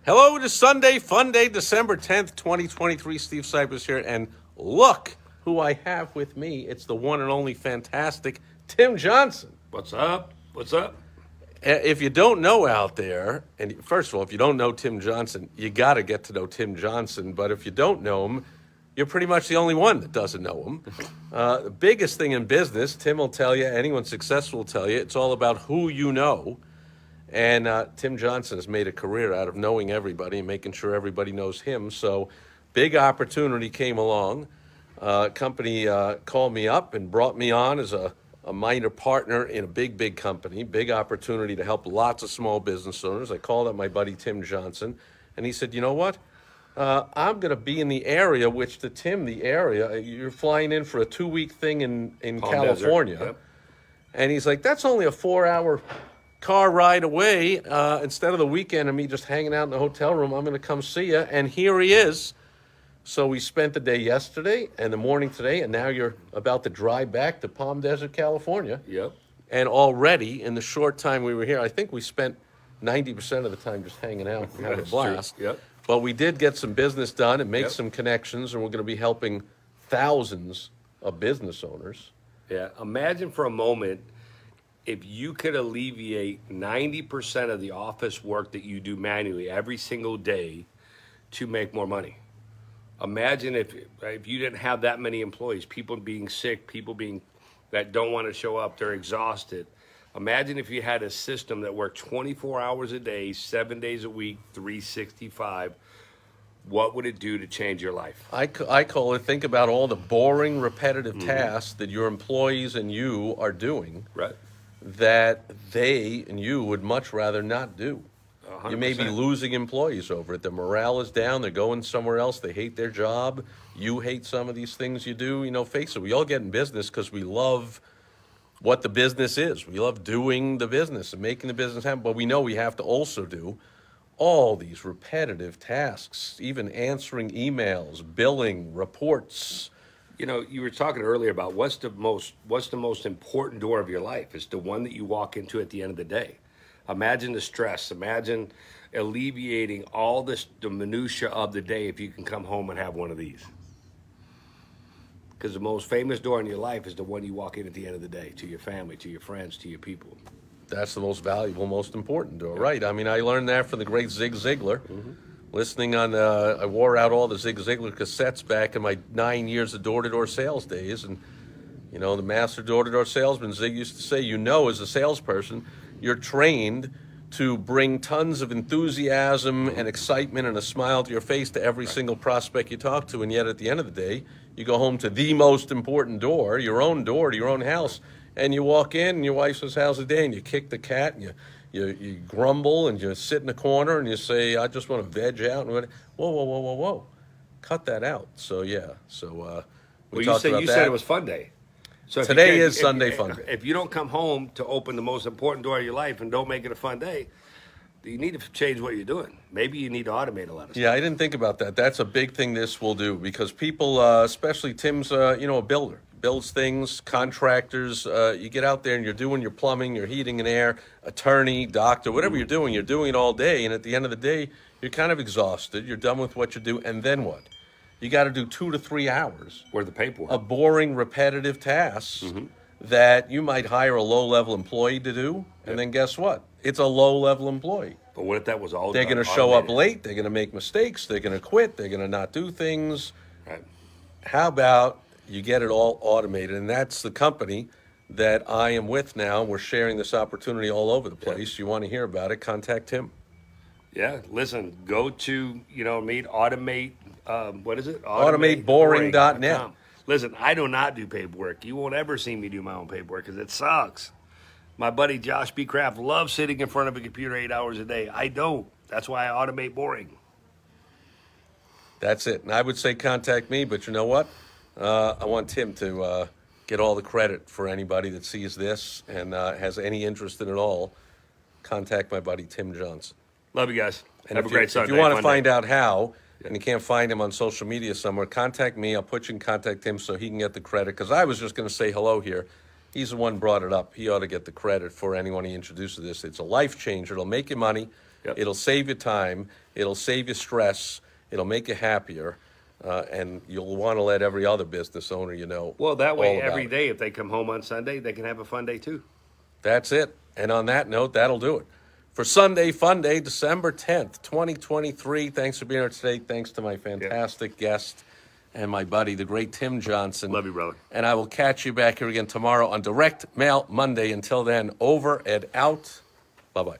Hello, it is Sunday, fun day, December 10th, 2023. Steve Sipress here, and look who I have with me. It's the one and only fantastic Tim Johnson. What's up? What's up? If you don't know out there, and first of all, if you don't know Tim Johnson, you got to get to know Tim Johnson. But if you don't know him, you're pretty much the only one that doesn't know him. The biggest thing in business, Tim will tell you, anyone successful will tell you, it's all about who you know. And Tim Johnson has made a career out of knowing everybody and making sure everybody knows him. So big opportunity came along. Company called me up and brought me on as a minor partner in a big company. Big opportunity to help lots of small business owners. I called up my buddy Tim Johnson, and he said, you know what? I'm going to be in the area, which to Tim, the area, you're flying in for a 2-week thing in California. Yep. And he's like, that's only a 4-hour car ride away. Instead of the weekend of me just hanging out in the hotel room, I'm going to come see you. And here he is. So we spent the day yesterday and the morning today, and now you're about to drive back to Palm Desert, California. Yep. And already, in the short time we were here, I think we spent 90% of the time just hanging out and having a blast. Yep. But we did get some business done and make some connections, and we're going to be helping thousands of business owners. Yeah. Imagine for a moment if you could alleviate 90% of the office work that you do manually every single day to make more money. Imagine if you didn't have that many employees, people being sick, people that don't want to show up, they're exhausted. Imagine if you had a system that worked 24 hours a day, 7 days a week, 365. What would it do to change your life? I call it, think about all the boring, repetitive tasks that your employees and you are doing. Right. That they and you would much rather not do. 100%. You may be losing employees over it. The morale is down. They're going somewhere else. They hate their job. You hate some of these things you do. You know, face it, we all get in business because we love what the business is. We love doing the business and making the business happen. But we know we have to also do all these repetitive tasks, even answering emails, billing, reports. You know, you were talking earlier about what's the most important door of your life. It's the one that you walk into at the end of the day. Imagine the stress. Imagine alleviating all the minutia of the day if you can come home and have one of these. Because the most famous door in your life is the one you walk in at the end of the day, to your family, to your friends, to your people. That's the most valuable, most important door, right? I mean, I learned that from the great Zig Ziglar. Listening on, I wore out all the Zig Ziglar cassettes back in my 9 years of door-to-door sales days. And, you know, the master door-to-door salesman, Zig used to say, you know, as a salesperson, you're trained to bring tons of enthusiasm and excitement and a smile to your face to every single prospect you talk to. And yet at the end of the day, you go home to the most important door to your own house. And you walk in and your wife says, how's the day? And you kick the cat and you grumble and you sit in the corner and you say, I just want to veg out. And whoa. Cut that out. So, yeah. So we talked about that. You said it was fun day. So today is Sunday fun day. If you don't come home to open the most important door of your life and don't make it a fun day, you need to change what you're doing. Maybe you need to automate a lot of stuff. Yeah, I didn't think about that. That's a big thing this will do because people, especially Tim's, a builder, builds things, contractors. You get out there and you're doing your plumbing, your heating and air, attorney, doctor, whatever you're doing it all day. And at the end of the day, you're kind of exhausted. You're done with what you do. And then what? You got to do 2 to 3 hours worth of paperwork of boring, repetitive tasks that you might hire a low-level employee to do, and then guess what? It's a low-level employee. But what if that was all They're going to show up late. They're going to make mistakes. They're going to quit. They're going to not do things. Right. How about you get it all automated? And that's the company that I am with now. We're sharing this opportunity all over the place. You want to hear about it, contact him. Yeah, listen, go to, automate, what is it? AutomateBoring.net. Listen, I do not do paperwork. You won't ever see me do my own paperwork because it sucks. My buddy Josh B. Kraft loves sitting in front of a computer 8 hours a day. I don't. That's why I automate boring. That's it. And I would say contact me, but you know what? I want Tim to get all the credit for anybody that sees this and has any interest in it all. Contact my buddy Tim Johnson. Love you guys. And have a great Sunday. If you want to find out how, and you can't find him on social media somewhere, contact me. I'll put you in contact him so he can get the credit. Because I was just going to say hello here. He's the one brought it up. He ought to get the credit for anyone he introduces this. It's a life changer. It'll make you money. Yep. It'll save you time. It'll save you stress. It'll make you happier. And you'll want to let every other business owner you know. Well, that way, all about every it. day, if they come home on Sunday, they can have a fun day too. That's it. And on that note, that'll do it. For Sunday Fun Day, December 10th, 2023. Thanks for being here today. Thanks to my fantastic guest and my buddy, the great Tim Johnson. Love you, brother. And I will catch you back here again tomorrow on Direct Mail Monday. Until then, over and out. Bye-bye.